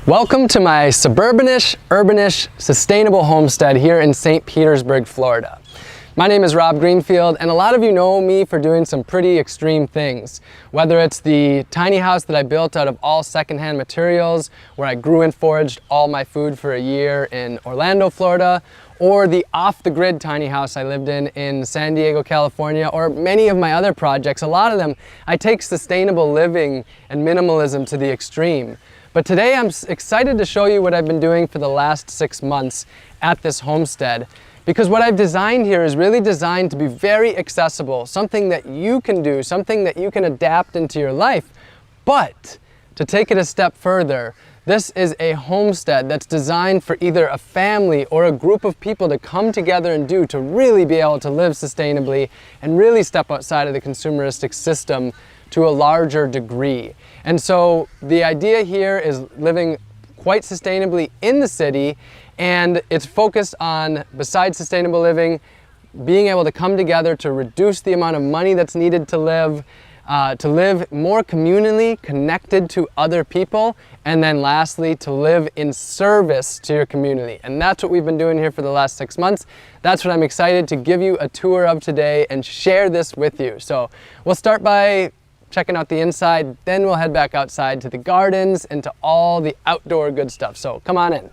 Welcome to my suburbanish, urbanish, sustainable homestead here in St. Petersburg, Florida. My name is Rob Greenfield, and a lot of you know me for doing some pretty extreme things. Whether it's the tiny house that I built out of all secondhand materials, where I grew and foraged all my food for a year in Orlando, Florida, or the off-the-grid tiny house I lived in San Diego, California, or many of my other projects. A lot of them, I take sustainable living and minimalism to the extreme. But today I'm excited to show you what I've been doing for the last 6 months at this homestead. Because what I've designed here is really designed to be very accessible, something that you can do, something that you can adapt into your life. But to take it a step further, this is a homestead that's designed for either a family or a group of people to come together and do to really be able to live sustainably and really step outside of the consumeristic system to a larger degree. And so the idea here is living quite sustainably in the city, and it's focused on, besides sustainable living, being able to come together to reduce the amount of money that's needed to live more communally connected to other people, and then lastly, to live in service to your community. And that's what we've been doing here for the last 6 months. That's what I'm excited to give you a tour of today and share this with you. So we'll start by checking out the inside, then we'll head back outside to the gardens and to all the outdoor good stuff. So come on in.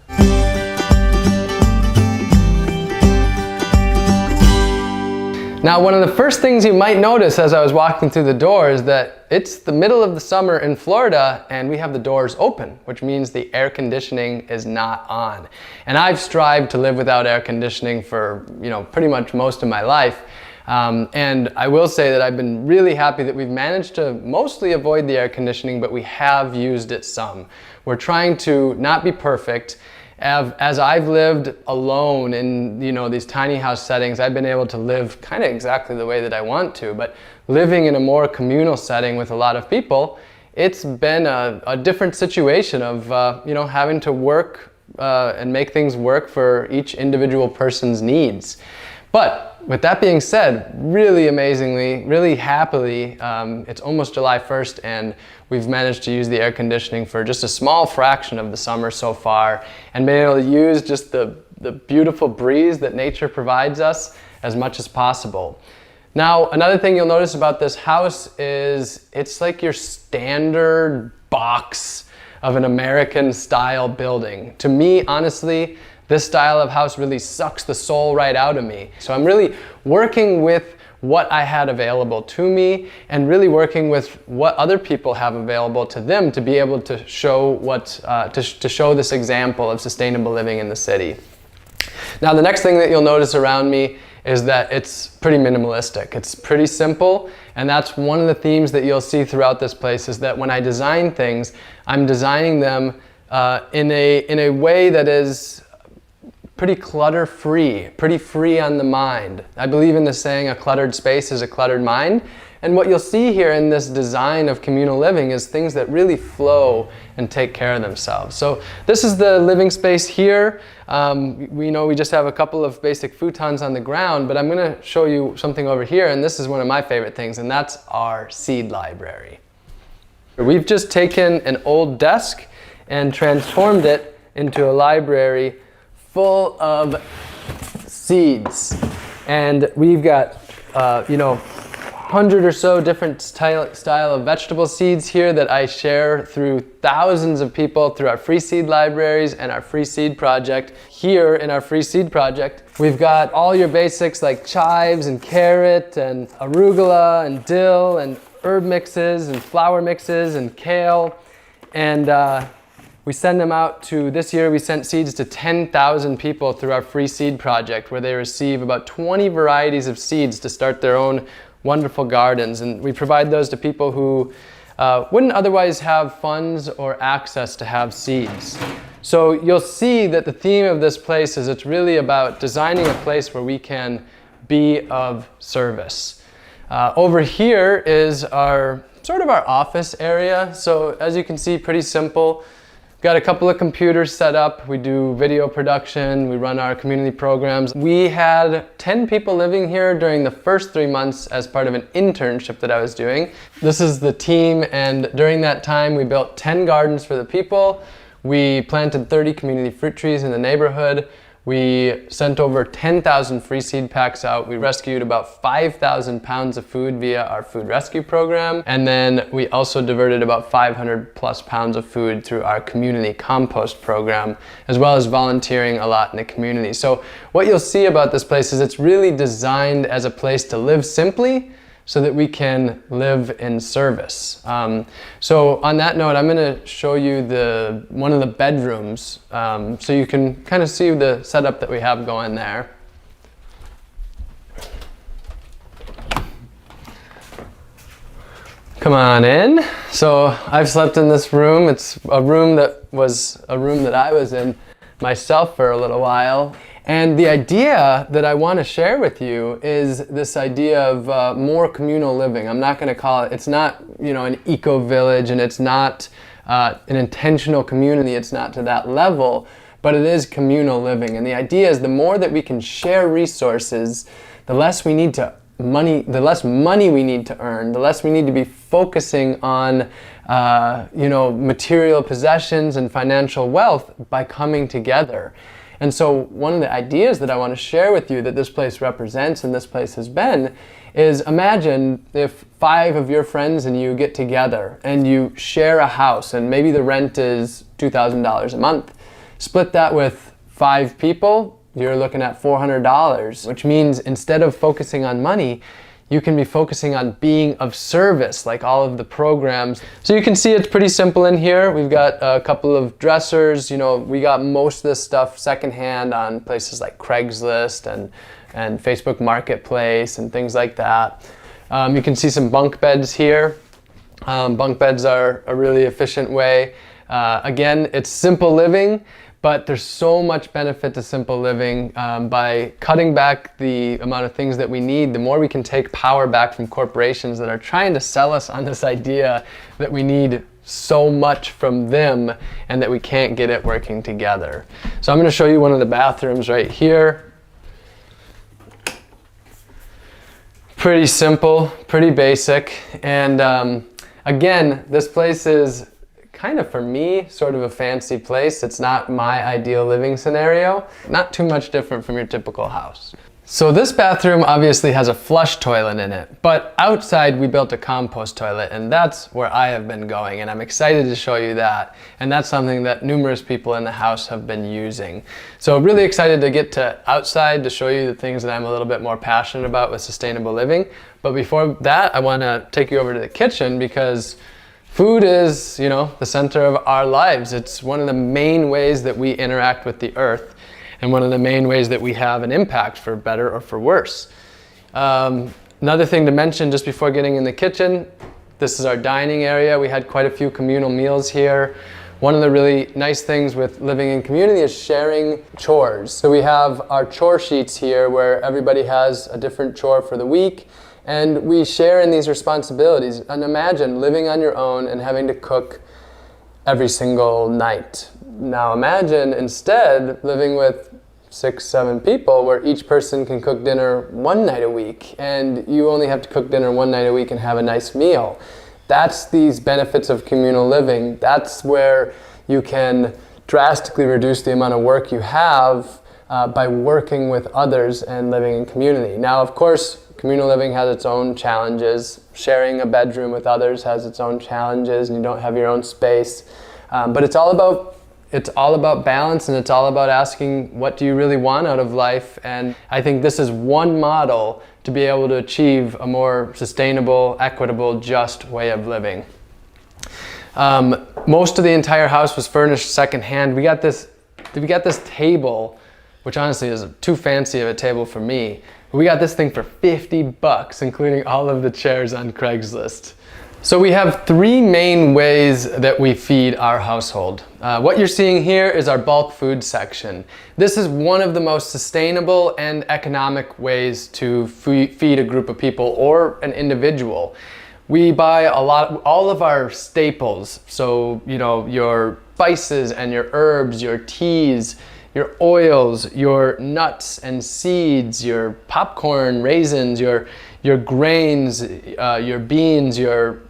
Now, one of the first things you might notice as I was walking through the door is that it's the middle of the summer in Florida and we have the doors open, which means the air conditioning is not on. And I've strived to live without air conditioning for, pretty much most of my life. And I will say that I've been really happy that we've managed to mostly avoid the air conditioning, but we have used it some. We're trying to not be perfect. As I've lived alone in these tiny house settings, I've been able to live kind of exactly the way that I want to, but living in a more communal setting with a lot of people, it's been a different situation of having to work and make things work for each individual person's needs. But with that being said, really amazingly, really happily, it's almost July 1st and we've managed to use the air conditioning for just a small fraction of the summer so far, and been able to use just the beautiful breeze that nature provides us as much as possible. Now, another thing you'll notice about this house is it's like your standard box of an American style building. To me, honestly, this style of house really sucks the soul right out of me. So I'm really working with what I had available to me and really working with what other people have available to them to be able to show to show this example of sustainable living in the city. Now, the next thing that you'll notice around me is that it's pretty minimalistic. It's pretty simple, and that's one of the themes that you'll see throughout this place is that when I design things, I'm designing them in a way that is pretty clutter-free, pretty free on the mind. I believe in the saying, a cluttered space is a cluttered mind. And what you'll see here in this design of communal living is things that really flow and take care of themselves. So this is the living space here. We just have a couple of basic futons on the ground, but I'm gonna show you something over here, and this is one of my favorite things, and that's our seed library. We've just taken an old desk and transformed it into a library full of seeds, and we've got 100 or so different style of vegetable seeds here that I share through thousands of people through our free seed libraries and our free seed project. Here in our free seed project, we've got all your basics like chives and carrot and arugula and dill and herb mixes and flower mixes and kale, and we send them out to, this year we sent seeds to 10,000 people through our free seed project, where they receive about 20 varieties of seeds to start their own wonderful gardens. And we provide those to people who wouldn't otherwise have funds or access to have seeds. So you'll see that the theme of this place is it's really about designing a place where we can be of service. Over here is our office area. So as you can see, pretty simple. Got a couple of computers set up. We do video production. We run our community programs. We had 10 people living here during the first 3 months as part of an internship that I was doing. This is the team, and during that time we built 10 gardens for the people. We planted 30 community fruit trees in the neighborhood. We sent over 10,000 free seed packs out. We rescued about 5,000 pounds of food via our food rescue program. And then we also diverted about 500 plus pounds of food through our community compost program, as well as volunteering a lot in the community. So what you'll see about this place is it's really designed as a place to live simply, so that we can live in service. So on that note, I'm gonna show you one of the bedrooms so you can kind of see the setup that we have going there. Come on in. So I've slept in this room. It's a room that I was in myself for a little while. And the idea that I want to share with you is this idea of more communal living. I'm not going to call it, it's not, an eco-village, and it's not an intentional community. It's not to that level, but it is communal living. And the idea is the more that we can share resources, the less money we need to earn, the less we need to be focusing on material possessions and financial wealth by coming together. And so one of the ideas that I want to share with you that this place represents and this place has been is, imagine if 5 of your friends and you get together and you share a house, and maybe the rent is $2,000 a month. Split that with 5 people, you're looking at $400, which means instead of focusing on money, you can be focusing on being of service, like all of the programs. So you can see it's pretty simple in here. We've got a couple of dressers. We got most of this stuff secondhand on places like Craigslist and Facebook Marketplace and things like that. You can see some bunk beds here. Bunk beds are a really efficient way. Again, it's simple living, but there's so much benefit to simple living. By cutting back the amount of things that we need, the more we can take power back from corporations that are trying to sell us on this idea that we need so much from them and that we can't get it working together. So I'm going to show you one of the bathrooms right here. Pretty simple, pretty basic. And again, this place is kind of, for me, sort of a fancy place. It's not my ideal living scenario. Not too much different from your typical house. So this bathroom obviously has a flush toilet in it, but outside we built a compost toilet, and that's where I have been going, and I'm excited to show you that. And that's something that numerous people in the house have been using. So really excited to get to outside to show you the things that I'm a little bit more passionate about with sustainable living. But before that, I want to take you over to the kitchen, because food is, the center of our lives. It's one of the main ways that we interact with the earth, and one of the main ways that we have an impact, for better or for worse. Another thing to mention just before getting in the kitchen, this is our dining area. We had quite a few communal meals here. One of the really nice things with living in community is sharing chores. So we have our chore sheets here where everybody has a different chore for the week. And we share in these responsibilities. And imagine living on your own and having to cook every single night. Now imagine instead living with 6, 7 people where each person can cook dinner 1 night a week, and you only have to cook dinner 1 night a week and have a nice meal. That's these benefits of communal living. That's where you can drastically reduce the amount of work you have by working with others and living in community. Now, of course, communal living has its own challenges. Sharing a bedroom with others has its own challenges, and you don't have your own space. But it's all about balance, and it's all about asking, what do you really want out of life? And I think this is one model to be able to achieve a more sustainable, equitable, just way of living. Most of the entire house was furnished secondhand. We got this table, which honestly is too fancy of a table for me. We got this thing for $50, including all of the chairs on Craigslist. So we have 3 main ways that we feed our household. What you're seeing here is our bulk food section. This is one of the most sustainable and economic ways to feed a group of people or an individual. We buy all of our staples. So, your spices and your herbs, your teas, your oils, your nuts and seeds, your popcorn, raisins, your grains, your beans, your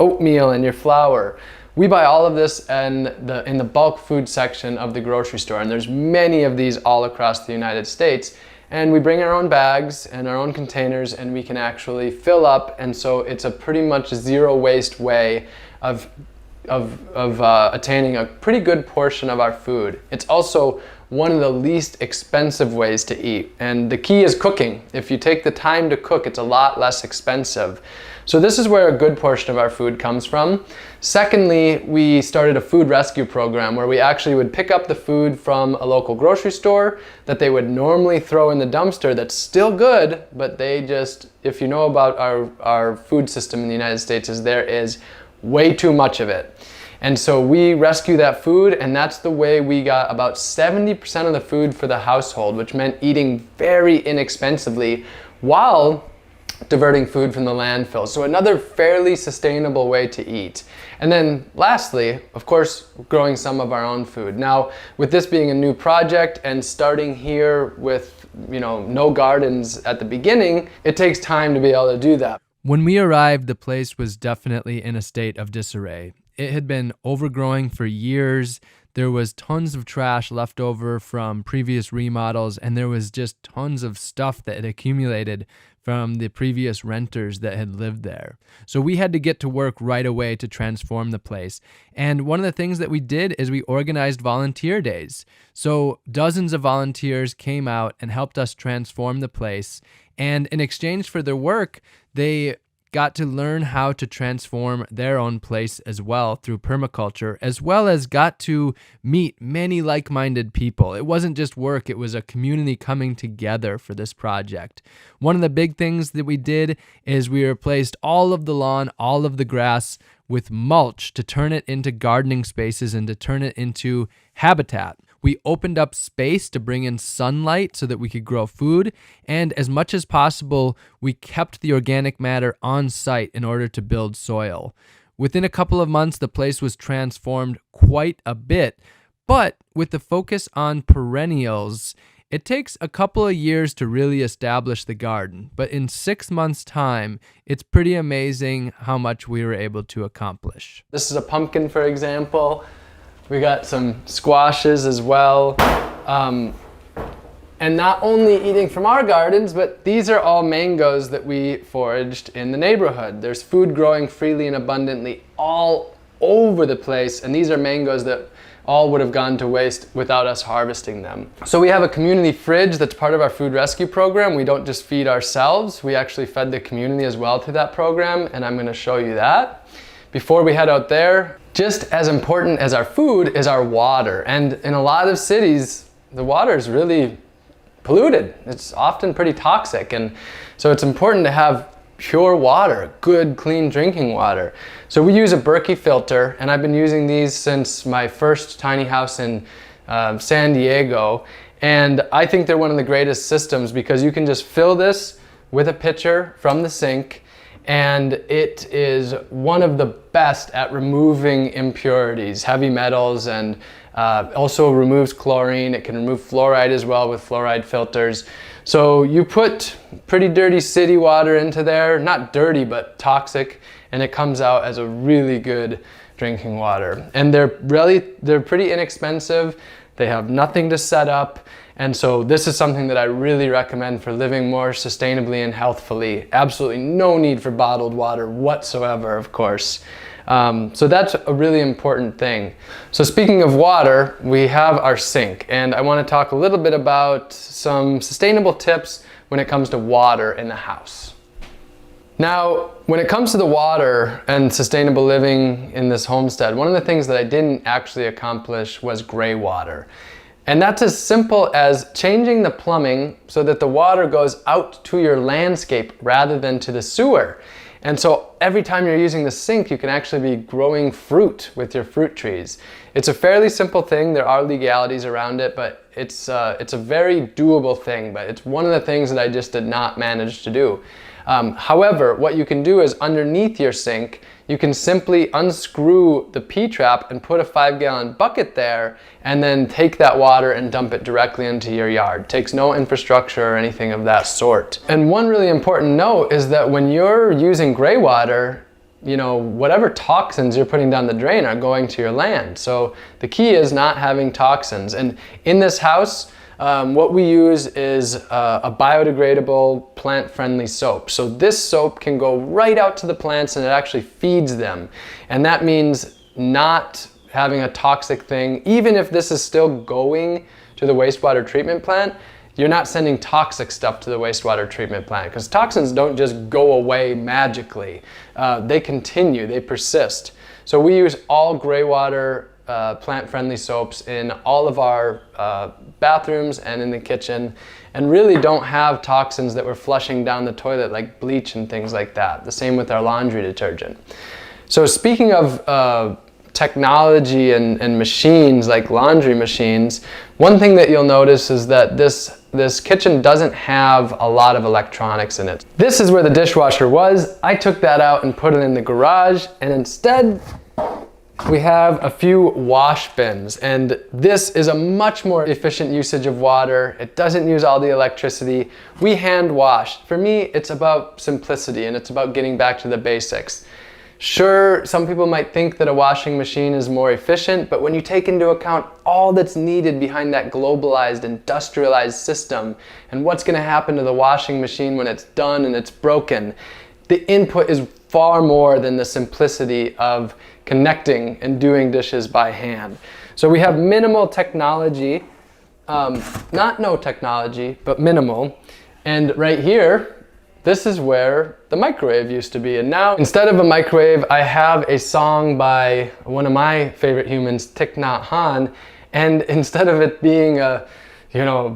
oatmeal and your flour. We buy all of this in the bulk food section of the grocery store, and there's many of these all across the United States. And we bring our own bags and our own containers, and we can actually fill up, and so it's a pretty much zero waste way of attaining a pretty good portion of our food. It's also one of the least expensive ways to eat, and the key is cooking. If you take the time to cook, it's a lot less expensive. So this is where a good portion of our food comes from. Secondly, we started a food rescue program where we actually would pick up the food from a local grocery store that they would normally throw in the dumpster that's still good, but they just, if you know about our food system in the United States, is there is way too much of it. And so we rescue that food, and that's the way we got about 70% of the food for the household, which meant eating very inexpensively while diverting food from the landfill. So another fairly sustainable way to eat. And then lastly, of course, growing some of our own food. Now, with this being a new project and starting here with, no gardens at the beginning, it takes time to be able to do that. When we arrived, the place was definitely in a state of disarray. It had been overgrowing for years. There was tons of trash left over from previous remodels, and there was just tons of stuff that had accumulated from the previous renters that had lived there. So we had to get to work right away to transform the place. And one of the things that we did is we organized volunteer days. So dozens of volunteers came out and helped us transform the place. And in exchange for their work, they got to learn how to transform their own place as well through permaculture, as well as got to meet many like-minded people. It wasn't just work, it was a community coming together for this project. One of the big things that we did is we replaced all of the lawn, all of the grass with mulch to turn it into gardening spaces and to turn it into habitat. We opened up space to bring in sunlight so that we could grow food, and as much as possible, we kept the organic matter on site in order to build soil. Within a couple of months, the place was transformed quite a bit, but with the focus on perennials, it takes a couple of years to really establish the garden, but in 6 months' time, it's pretty amazing how much we were able to accomplish. This is a pumpkin, for example. We got some squashes as well. And not only eating from our gardens, but these are all mangoes that we foraged in the neighborhood. There's food growing freely and abundantly all over the place, and these are mangoes that all would have gone to waste without us harvesting them. So we have a community fridge that's part of our food rescue program. We don't just feed ourselves, we actually fed the community as well through that program, and I'm gonna show you that. Before we head out there, just as important as our food is our water. And in a lot of cities, the water is really polluted. It's often pretty toxic. And so it's important to have pure water, good, clean drinking water. So we use a Berkey filter, and I've been using these since my first tiny house in San Diego. And I think they're one of the greatest systems because you can just fill this with a pitcher from the sink, and it is one of the best at removing impurities, heavy metals, and also removes chlorine. It can remove fluoride as well with fluoride filters. So you put pretty dirty city water into there, not dirty, but toxic, and it comes out as a really good drinking water. And they're pretty inexpensive. They have nothing to set up. And so this is something that I really recommend for living more sustainably and healthfully. Absolutely no need for bottled water whatsoever, of course. So that's a really important thing. So speaking of water, we have our sink, and I want to talk a little bit about some sustainable tips when it comes to water in the house. Now, when it comes to the water and sustainable living in this homestead, one of the things that I didn't actually accomplish was gray water. And that's as simple as changing the plumbing so that the water goes out to your landscape rather than to the sewer. And so every time you're using the sink, you can actually be growing fruit with your fruit trees. It's a fairly simple thing. There are legalities around it, but it's a very doable thing, but it's one of the things that I just did not manage to do. However, what you can do is underneath your sink, you can simply unscrew the P-trap and put a 5-gallon bucket there, and then take that water and dump it directly into your yard. It takes no infrastructure or anything of that sort. And one really important note is that when you're using gray water, whatever toxins you're putting down the drain are going to your land. So the key is not having toxins. And in this house, what we use is a biodegradable, plant-friendly soap. So this soap can go right out to the plants and it actually feeds them. And that means not having a toxic thing. Even if this is still going to the wastewater treatment plant, you're not sending toxic stuff to the wastewater treatment plant, because toxins don't just go away magically. They continue, they persist. So we use all gray water, plant-friendly soaps in all of our bathrooms and in the kitchen, and really don't have toxins that we're flushing down the toilet like bleach and things like that. The same with our laundry detergent. So speaking of technology and machines like laundry machines, one thing that you'll notice is that this kitchen doesn't have a lot of electronics in it. This is where the dishwasher was. I took that out and put it in the garage, and instead we have a few wash bins, and this is a much more efficient usage of water. It doesn't use all the electricity. We hand wash. For me, it's about simplicity and it's about getting back to the basics. Sure, some people might think that a washing machine is more efficient, but when you take into account all that's needed behind that globalized, industrialized system and what's going to happen to the washing machine when it's done and it's broken, the input is far more than the simplicity of connecting and doing dishes by hand. So we have minimal technology, not no technology, but minimal. And right here, this is where the microwave used to be. And now, instead of a microwave, I have a song by one of my favorite humans, Thich Nhat Hanh. And instead of it being a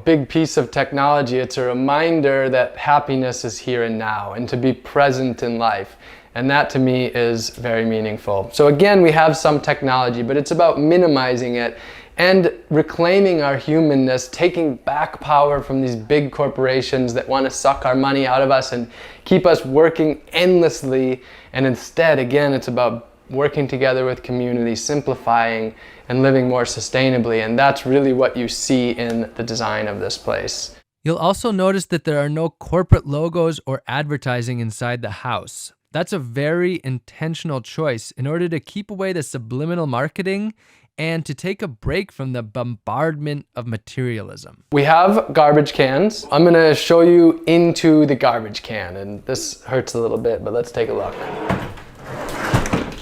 big piece of technology, it's a reminder that happiness is here and now and to be present in life. And that to me is very meaningful. So again, we have some technology, but it's about minimizing it and reclaiming our humanness, taking back power from these big corporations that want to suck our money out of us and keep us working endlessly. And instead, again, it's about working together with community, simplifying and living more sustainably. And that's really what you see in the design of this place. You'll also notice that there are no corporate logos or advertising inside the house. That's a very intentional choice in order to keep away the subliminal marketing and to take a break from the bombardment of materialism. We have garbage cans. I'm gonna show you into the garbage can, and this hurts a little bit, but let's take a look.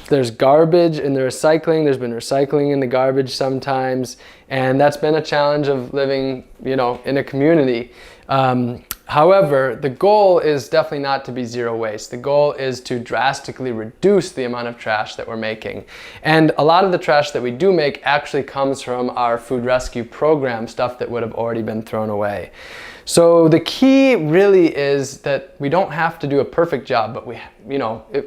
There's garbage in the recycling. There's been recycling in the garbage sometimes, and that's been a challenge of living, in a community. However, the goal is definitely not to be zero waste. The goal is to drastically reduce the amount of trash that we're making. And a lot of the trash that we do make actually comes from our food rescue program, stuff that would have already been thrown away. So the key really is that we don't have to do a perfect job, but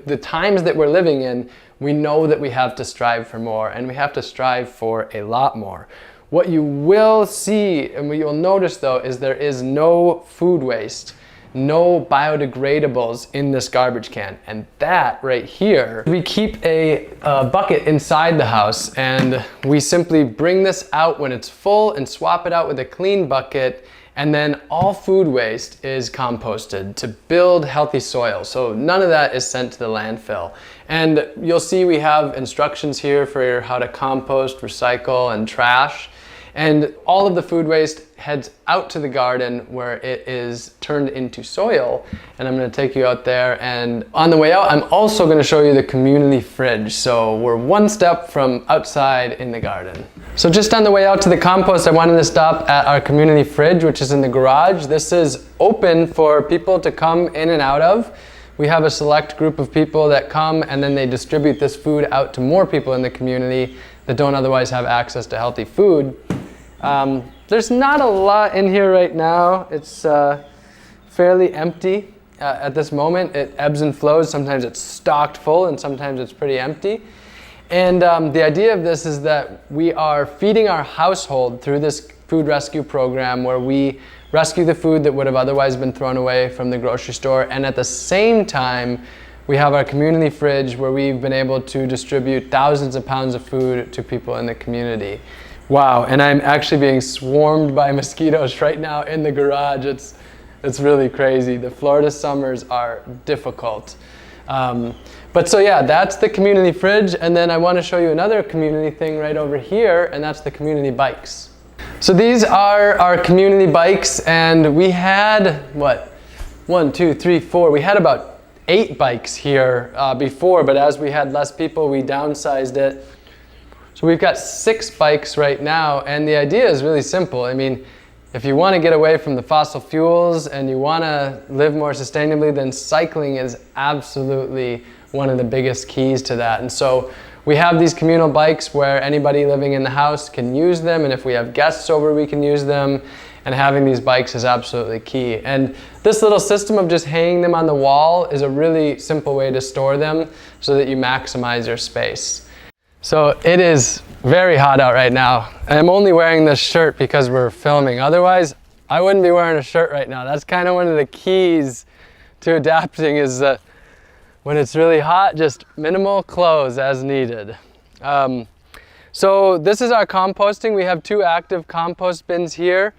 the times that we're living in, we know that we have to strive for more, and we have to strive for a lot more. What you will see and what you'll notice though is there is no food waste, no biodegradables in this garbage can. And that right here, we keep a bucket inside the house, and we simply bring this out when it's full and swap it out with a clean bucket. And then all food waste is composted to build healthy soil. So none of that is sent to the landfill. And you'll see we have instructions here for how to compost, recycle, and trash. And all of the food waste heads out to the garden where it is turned into soil. And I'm gonna take you out there, and on the way out, I'm also gonna show you the community fridge. So we're one step from outside in the garden. So just on the way out to the compost, I wanted to stop at our community fridge, which is in the garage. This is open for people to come in and out of. We have a select group of people that come, and then they distribute this food out to more people in the community that don't otherwise have access to healthy food. There's not a lot in here right now. It's fairly empty at this moment. It ebbs and flows. Sometimes it's stocked full and sometimes it's pretty empty. And the idea of this is that we are feeding our household through this food rescue program where we rescue the food that would have otherwise been thrown away from the grocery store. And at the same time, we have our community fridge where we've been able to distribute thousands of pounds of food to people in the community. Wow, and I'm actually being swarmed by mosquitoes right now in the garage. It's really crazy. The Florida summers are difficult. But so yeah, that's the community fridge, and then I want to show you another community thing right over here, and that's the community bikes. So these are our community bikes, and we had, what, 1, 2, 3, 4, we had about 8 bikes here before, but as we had less people, we downsized it. So we've got 6 bikes right now, and the idea is really simple. I mean, if you want to get away from the fossil fuels and you want to live more sustainably, then cycling is absolutely one of the biggest keys to that. And so we have these communal bikes where anybody living in the house can use them, and if we have guests over, we can use them. And having these bikes is absolutely key. And this little system of just hanging them on the wall is a really simple way to store them so that you maximize your space. So it is very hot out right now. I'm only wearing this shirt because we're filming. Otherwise, I wouldn't be wearing a shirt right now. That's kind of one of the keys to adapting, is that when it's really hot, just minimal clothes as needed. So this is our composting. We have 2 active compost bins here.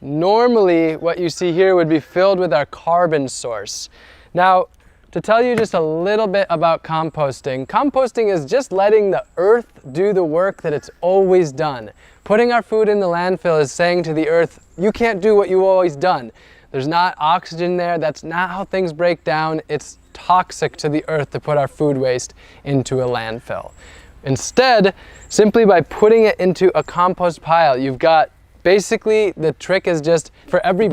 Normally, what you see here would be filled with our carbon source. Now, to tell you just a little bit about composting, composting is just letting the earth do the work that it's always done. Putting our food in the landfill is saying to the earth, you can't do what you've always done. There's not oxygen there. That's not how things break down. It's toxic to the earth to put our food waste into a landfill. Instead, simply by putting it into a compost pile, you've got, basically the trick is just for every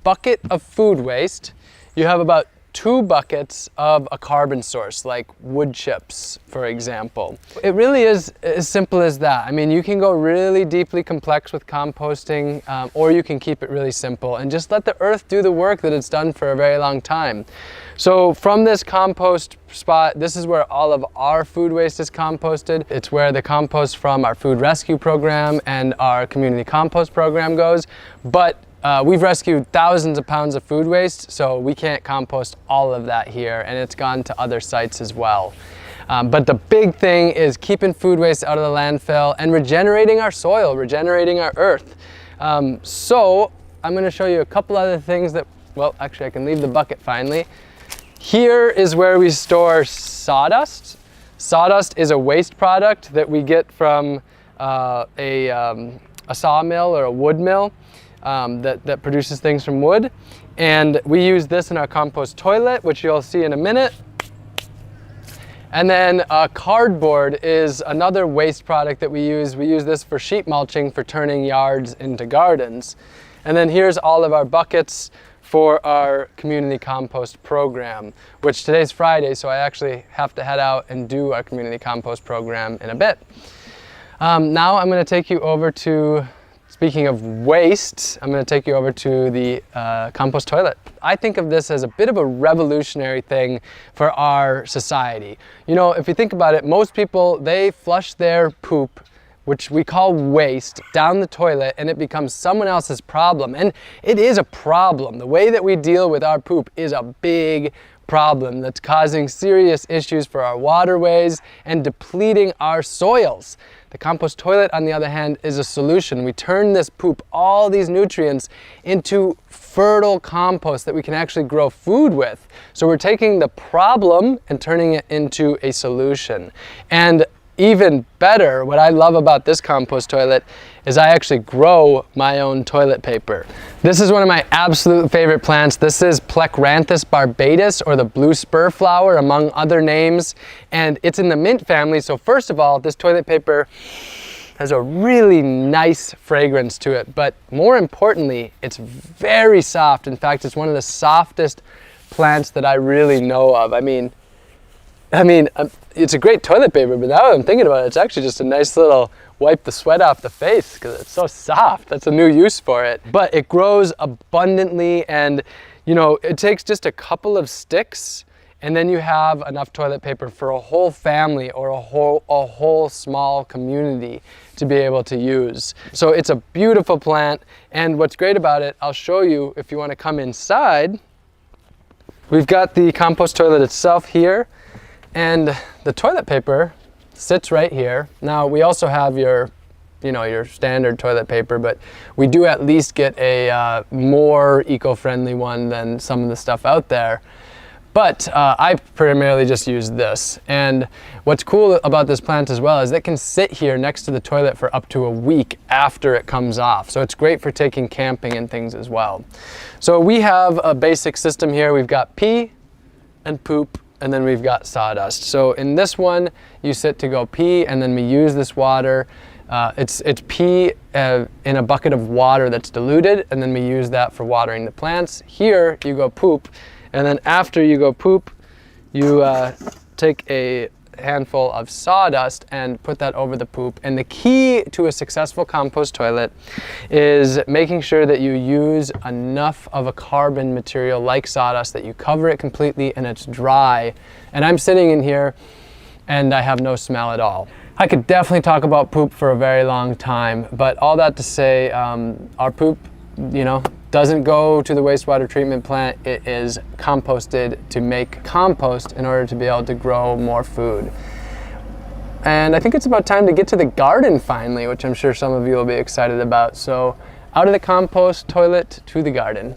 bucket of food waste, you have about 2 buckets of a carbon source, like wood chips, for example. It really is as simple as that. I mean, you can go really deeply complex with composting, or you can keep it really simple and just let the earth do the work that it's done for a very long time. So from this compost spot, this is where all of our food waste is composted. It's where the compost from our food rescue program and our community compost program goes. But we've rescued thousands of pounds of food waste, so we can't compost all of that here, and it's gone to other sites as well. But the big thing is keeping food waste out of the landfill and regenerating our soil, regenerating our earth. So I'm going to show you a couple other things that, well, actually I can leave the bucket finally. Here is where we store sawdust. Sawdust is a waste product that we get from a sawmill or a wood mill. That produces things from wood, and we use this in our compost toilet, which you'll see in a minute. And then cardboard is another waste product that we use. We use this for sheet mulching, for turning yards into gardens. And then here's all of our buckets for our community compost program, which today's Friday, so I actually have to head out and do our community compost program in a bit. Now I'm going to take you over to, speaking of waste, I'm going to take you over to the compost toilet. I think of this as a bit of a revolutionary thing for our society. You know, if you think about it, most people, they flush their poop, which we call waste, down the toilet, and it becomes someone else's problem. And it is a problem. The way that we deal with our poop is a big problem that's causing serious issues for our waterways and depleting our soils. The compost toilet, on the other hand, is a solution. We turn this poop, all these nutrients, into fertile compost that we can actually grow food with. So we're taking the problem and turning it into a solution. And even better, what I love about this compost toilet is I actually grow my own toilet paper. This is one of my absolute favorite plants. This is Plecranthus barbatus, or the blue spur flower, among other names. And it's in the mint family. So first of all, this toilet paper has a really nice fragrance to it. But more importantly, it's very soft. In fact, it's one of the softest plants that I really know of. I mean, it's a great toilet paper, but now that I'm thinking about it, it's actually just a nice little wipe the sweat off the face because it's so soft. That's a new use for it. But it grows abundantly, and you know, it takes just a couple of sticks and then you have enough toilet paper for a whole family or a whole small community to be able to use. So it's a beautiful plant, and what's great about it, I'll show you if you want to come inside. We've got the compost toilet itself here, and the toilet paper sits right here. Now we also have your standard toilet paper, but we do at least get a more eco-friendly one than some of the stuff out there. But I primarily just use this. And what's cool about this plant as well is it can sit here next to the toilet for up to a week after it comes off. So it's great for taking camping and things as well. So we have a basic system here. We've got pee and poop, and then we've got sawdust. So in this one, you sit to go pee, and then we use this water. It's pee in a bucket of water that's diluted, and then we use that for watering the plants. Here, you go poop. And then after you go poop, you take a handful of sawdust and put that over the poop. And the key to a successful compost toilet is making sure that you use enough of a carbon material like sawdust that you cover it completely and it's dry. And I'm sitting in here and I have no smell at all. I could definitely talk about poop for a very long time, but all that to say, our poop, doesn't go to the wastewater treatment plant. It is composted to make compost in order to be able to grow more food. And I think it's about time to get to the garden finally, which I'm sure some of you will be excited about. So out of the compost toilet to the garden.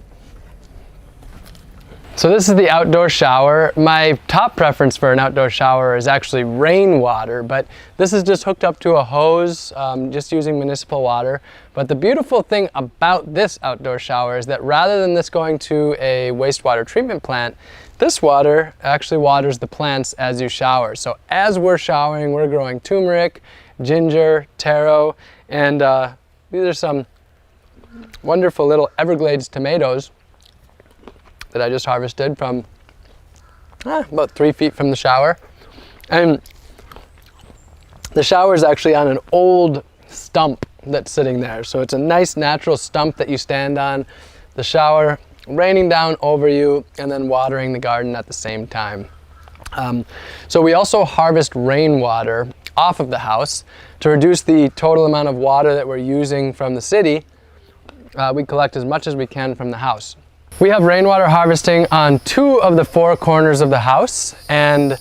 So this is the outdoor shower. My top preference for an outdoor shower is actually rainwater, but this is just hooked up to a hose, just using municipal water. But the beautiful thing about this outdoor shower is that rather than this going to a wastewater treatment plant, this water actually waters the plants as you shower. So as we're showering, we're growing turmeric, ginger, taro, and these are some wonderful little Everglades tomatoes that I just harvested from about 3 feet from the shower. And the shower is actually on an old stump that's sitting there. So it's a nice natural stump that you stand on, the shower raining down over you and then watering the garden at the same time. So we also harvest rainwater off of the house to reduce the total amount of water that we're using from the city. We collect as much as we can from the house. We have rainwater harvesting on 2 of the 4 corners of the house, and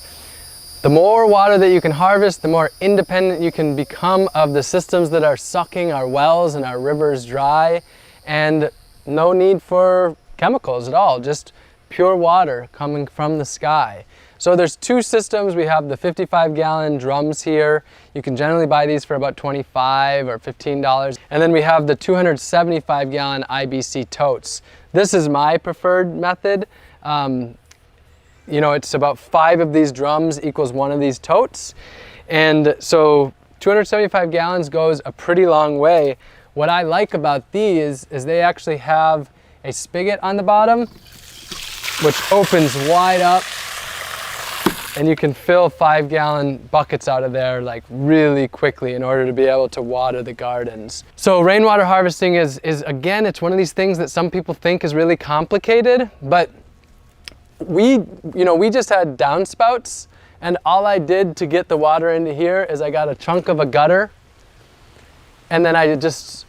the more water that you can harvest, the more independent you can become of the systems that are sucking our wells and our rivers dry, and no need for chemicals at all, just pure water coming from the sky. So there's 2 systems. We have the 55-gallon drums here. You can generally buy these for about $25 or $15. And then we have the 275-gallon IBC totes. This is my preferred method. It's about 5 of these drums equals 1 of these totes. And so 275 gallons goes a pretty long way. What I like about these is they actually have a spigot on the bottom, which opens wide up. And you can fill 5-gallon buckets out of there like really quickly in order to be able to water the gardens. So rainwater harvesting is again, it's one of these things that some people think is really complicated, but we just had downspouts, and all I did to get the water into here is I got a chunk of a gutter and then I just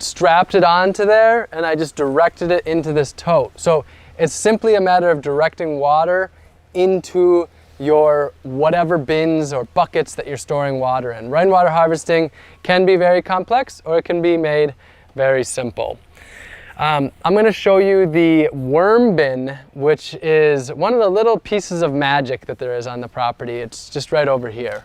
strapped it onto there and I just directed it into this tote. So it's simply a matter of directing water into your whatever bins or buckets that you're storing water in. Rainwater harvesting can be very complex, or it can be made very simple. I'm going to show you the worm bin, which is one of the little pieces of magic that there is on the property. It's just right over here.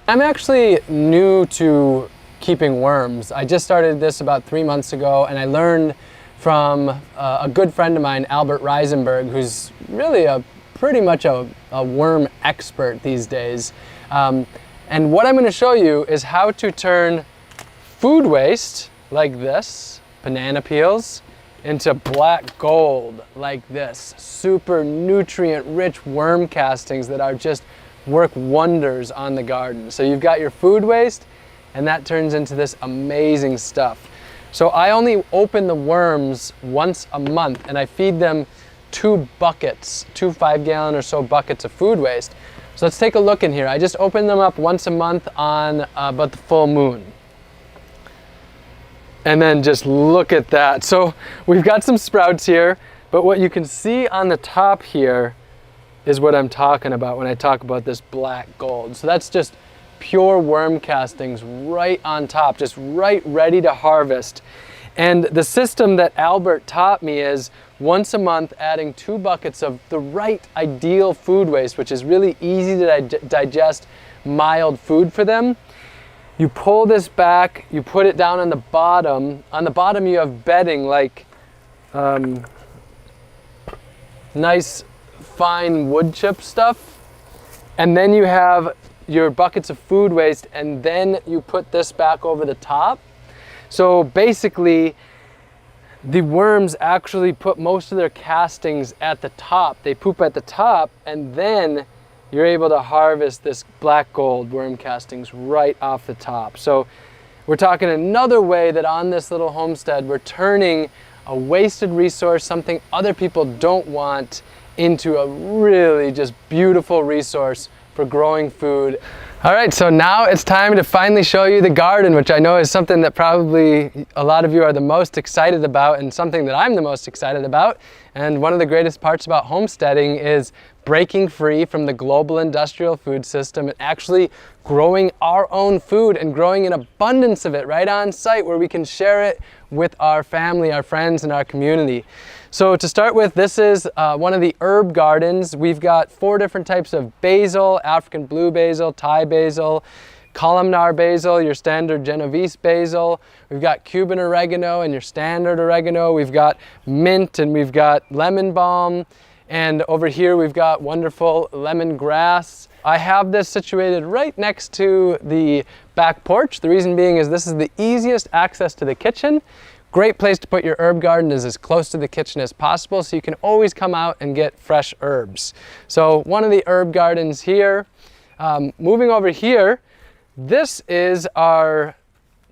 I'm actually new to keeping worms. I just started this about 3 months ago, and I learned from a good friend of mine, Albert Reisenberg, who's really pretty much a worm expert these days. And what I'm going to show you is how to turn food waste like this, banana peels, into black gold like this. Super nutrient rich worm castings that are just work wonders on the garden. So you've got your food waste and that turns into this amazing stuff. So I only open the worms once a month and I feed them 2 buckets, 2 5-gallon or so buckets of food waste. So let's take a look in here. I just open them up once a month on about the full moon. And then just look at that. So we've got some sprouts here, but what you can see on the top here is what I'm talking about when I talk about this black gold. So that's just pure worm castings right on top, just right ready to harvest. And the system that Albert taught me is once a month adding 2 buckets of the right ideal food waste, which is really easy to digest, mild food for them. You pull this back, you put it down on the bottom. On the bottom you have bedding like nice fine wood chip stuff. And then you have your buckets of food waste, and then you put this back over the top. So basically, the worms actually put most of their castings at the top. They poop at the top, and then you're able to harvest this black gold worm castings right off the top. So we're talking another way that on this little homestead, we're turning a wasted resource, something other people don't want, into a really just beautiful resource for growing food. All right, so now it's time to finally show you the garden, which I know is something that probably a lot of you are the most excited about, and something that I'm the most excited about. And one of the greatest parts about homesteading is breaking free from the global industrial food system and actually growing our own food and growing an abundance of it right on site where we can share it with our family, our friends, and our community. So to start with, this is one of the herb gardens. We've got 4 different types of basil: African blue basil, Thai basil, columnar basil, your standard Genovese basil. We've got Cuban oregano and your standard oregano. We've got mint, and we've got lemon balm. And over here we've got wonderful lemongrass. I have this situated right next to the back porch. The reason being is this is the easiest access to the kitchen. Great place to put your herb garden is as close to the kitchen as possible, so you can always come out and get fresh herbs. So one of the herb gardens here. Moving over here, this is our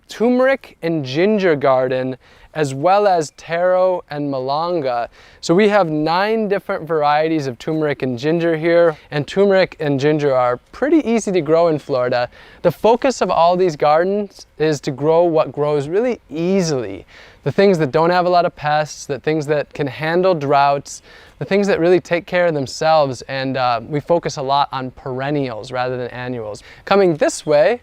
turmeric and ginger garden, as well as taro and malanga. So we have 9 different varieties of turmeric and ginger here, and turmeric and ginger are pretty easy to grow in Florida. The focus of all these gardens is to grow what grows really easily. The things that don't have a lot of pests, the things that can handle droughts, the things that really take care of themselves, and we focus a lot on perennials rather than annuals. Coming this way,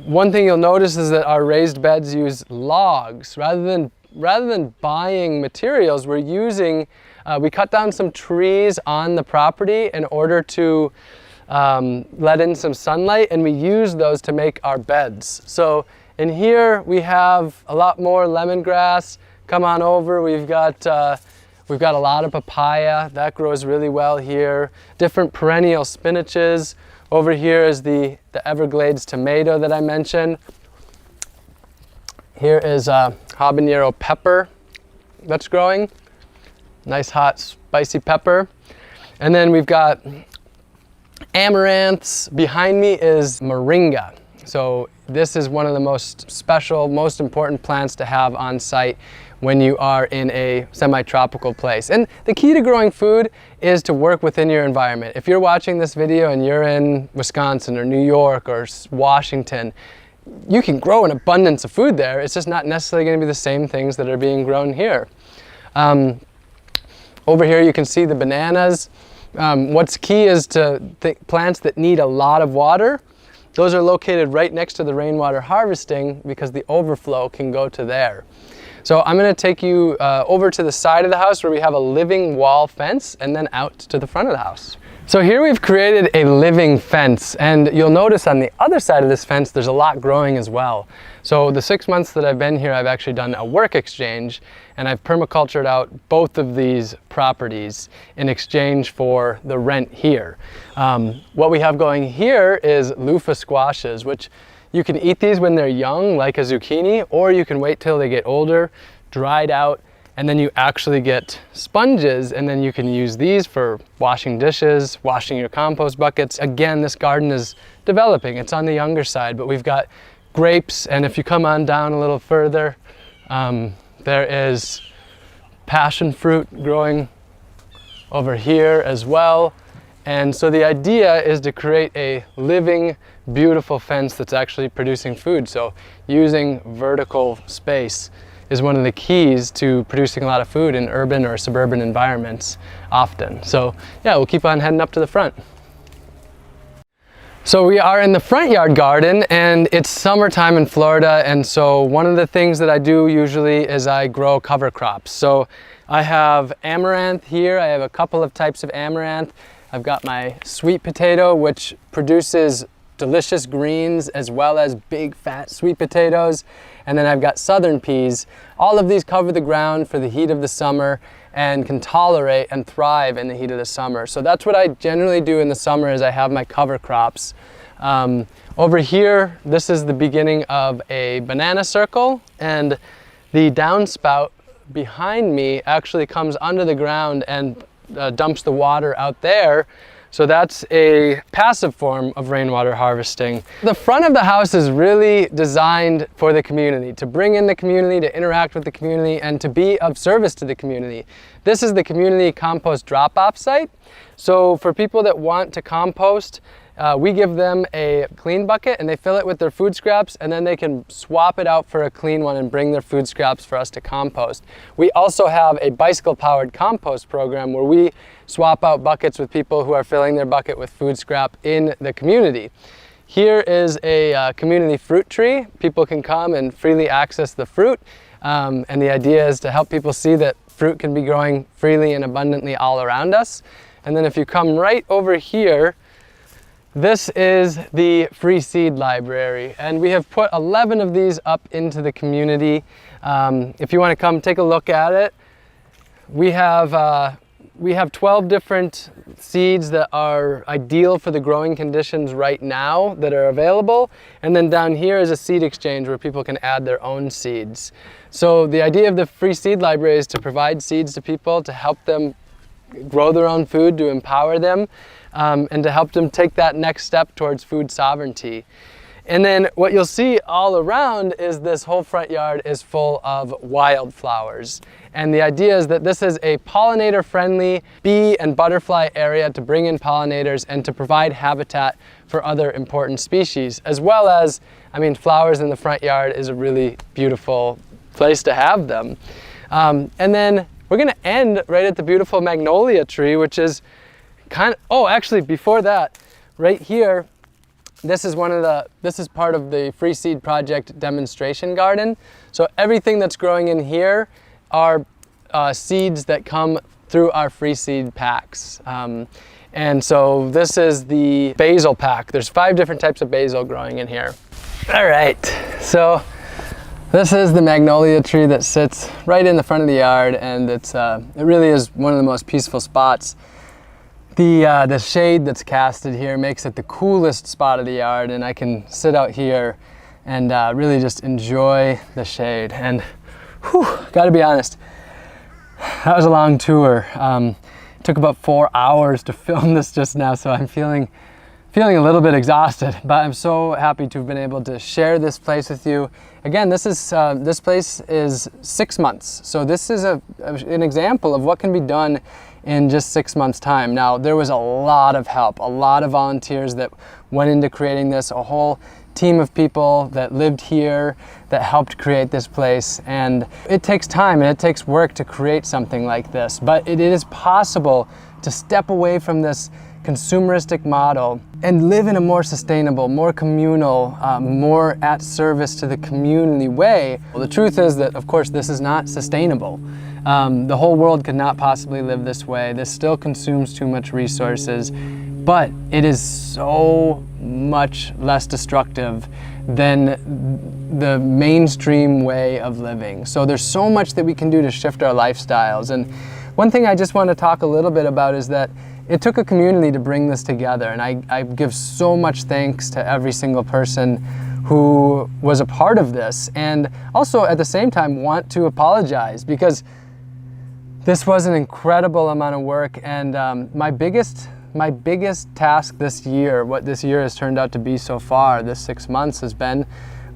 one thing you'll notice is that our raised beds use logs. Rather than buying materials, we're using, we cut down some trees on the property in order to let in some sunlight, and we use those to make our beds. So in here we have a lot more lemongrass. Come on over, we've got a lot of papaya that grows really well here. Different perennial spinaches. Over here is the Everglades tomato that I mentioned. Here is habanero pepper that's growing. Nice hot spicy pepper. And then we've got amaranths. Behind me is moringa. So this is one of the most special, most important plants to have on site when you are in a semi-tropical place. And the key to growing food is to work within your environment. If you're watching this video and you're in Wisconsin or New York or Washington, you can grow an abundance of food there. It's just not necessarily going to be the same things that are being grown here. Over here you can see the bananas. What's key is to plants that need a lot of water. Those are located right next to the rainwater harvesting because the overflow can go to there. So I'm going to take you over to the side of the house where we have a living wall fence, and then out to the front of the house. So here we've created a living fence, and you'll notice on the other side of this fence there's a lot growing as well. So the 6 months that I've been here, I've actually done a work exchange, and I've permacultured out both of these properties in exchange for the rent here. What we have going here is loofah squashes, which you can eat these when they're young, like a zucchini, or you can wait till they get older, dried out, and then you actually get sponges, and then you can use these for washing dishes, washing your compost buckets. Again, this garden is developing. It's on the younger side, but we've got grapes, and if you come on down a little further, there is passion fruit growing over here as well. And so the idea is to create a living, beautiful fence that's actually producing food. So using vertical space is one of the keys to producing a lot of food in urban or suburban environments often. So yeah, we'll keep on heading up to the front. So we are in the front yard garden, and it's summertime in Florida, and so one of the things that I do usually is I grow cover crops. So I have amaranth here. I have a couple of types of amaranth. I've got my sweet potato, which produces delicious greens as well as big fat sweet potatoes. And then I've got southern peas. All of these cover the ground for the heat of the summer and can tolerate and thrive in the heat of the summer. So that's what I generally do in the summer, is I have my cover crops. Over here, this is the beginning of a banana circle, and the downspout behind me actually comes under the ground and dumps the water out there. So that's a passive form of rainwater harvesting. The front of the house is really designed for the community, to bring in the community, to interact with the community, and to be of service to the community. This is the community compost drop-off site. So for people that want to compost, we give them a clean bucket and they fill it with their food scraps, and then they can swap it out for a clean one and bring their food scraps for us to compost. We also have a bicycle-powered compost program where we swap out buckets with people who are filling their bucket with food scrap in the community. Here is a community fruit tree. People can come and freely access the fruit, and the idea is to help people see that fruit can be growing freely and abundantly all around us. And then if you come right over here, this is the free seed library, and we have put 11 of these up into the community. If you want to come take a look at it, we have 12 different seeds that are ideal for the growing conditions right now that are available, and then down here is a seed exchange where people can add their own seeds. So the idea of the free seed library is to provide seeds to people, to help them grow their own food, to empower them, and to help them take that next step towards food sovereignty. And then what you'll see all around is this whole front yard is full of wildflowers. And the idea is that this is a pollinator-friendly bee and butterfly area to bring in pollinators and to provide habitat for other important species, as well as, I mean, flowers in the front yard is a really beautiful place to have them. And then we're gonna end right at the beautiful magnolia tree, which is actually before that, right here, this is part of the Free Seed Project demonstration garden. So everything that's growing in here are seeds that come through our free seed packs. And so this is the basil pack. There's 5 different types of basil growing in here. All right, so this is the magnolia tree that sits right in the front of the yard, and it really is one of the most peaceful spots. The shade that's casted here makes it the coolest spot of the yard, and I can sit out here and really just enjoy the shade. And gotta be honest, that was a long tour. It took about 4 hours to film this just now, so I'm feeling a little bit exhausted, but I'm so happy to have been able to share this place with you. Again, this place is 6 months, so this is an example of what can be done in just 6 months' time. Now, there was a lot of help, a lot of volunteers that went into creating this, a whole team of people that lived here that helped create this place. And it takes time and it takes work to create something like this, but it is possible to step away from this consumeristic model and live in a more sustainable, more communal, more at service to the community way. Well, the truth is that, of course, this is not sustainable. The whole world could not possibly live this way. This still consumes too much resources, but it is so much less destructive than the mainstream way of living. So there's so much that we can do to shift our lifestyles. And one thing I just want to talk a little bit about is that it took a community to bring this together, and I give so much thanks to every single person who was a part of this, and also at the same time want to apologize, because this was an incredible amount of work. And my biggest task this year, what this year has turned out to be so far, this 6 months, has been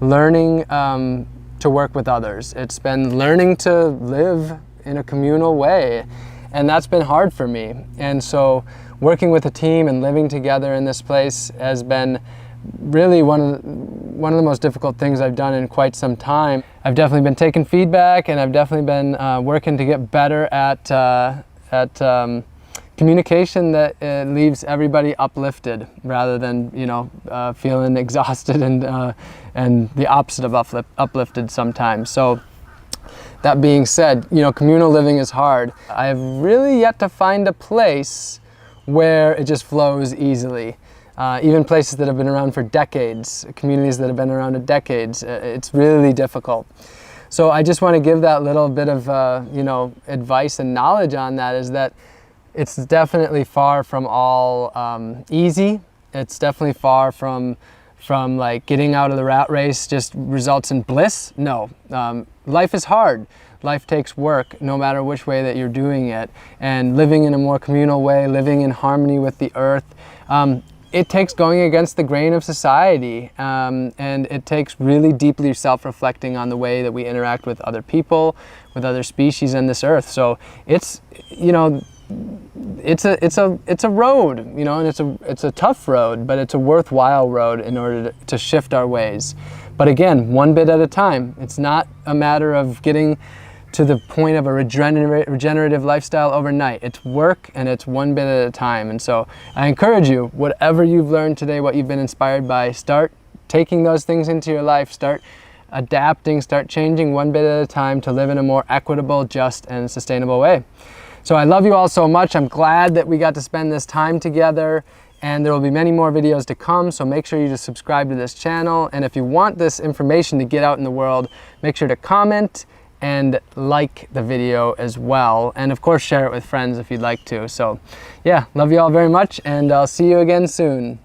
learning to work with others. It's been learning to live in a communal way, and that's been hard for me. And so working with a team and living together in this place has been really one of the most difficult things I've done in quite some time. I've definitely been taking feedback, and I've definitely been working to get better at communication that leaves everybody uplifted rather than, you know, feeling exhausted and the opposite of uplifted sometimes. So that being said, you know, communal living is hard. I have really yet to find a place where it just flows easily. Even places that have been around for decades, communities that have been around for decades, it's really difficult. So I just want to give that little bit of, you know, advice and knowledge on that, is that it's definitely far from all easy. It's definitely far from like getting out of the rat race just results in bliss. No, life is hard. Life takes work no matter which way that you're doing it. And living in a more communal way, living in harmony with the earth, it takes going against the grain of society, and it takes really deeply self-reflecting on the way that we interact with other people, with other species on this earth. So it's, you know, it's a road, you know, and it's a tough road, but it's a worthwhile road in order to shift our ways. But again, one bit at a time. It's not a matter of getting to the point of a regenerative lifestyle overnight. It's work, and it's one bit at a time. And so I encourage you, whatever you've learned today, what you've been inspired by, start taking those things into your life, start adapting, start changing one bit at a time to live in a more equitable, just, and sustainable way. So I love you all so much. I'm glad that we got to spend this time together, and there will be many more videos to come, so make sure you just subscribe to this channel. And if you want this information to get out in the world, make sure to comment and like the video as well. And of course, share it with friends if you'd like to. So yeah, love you all very much, and I'll see you again soon.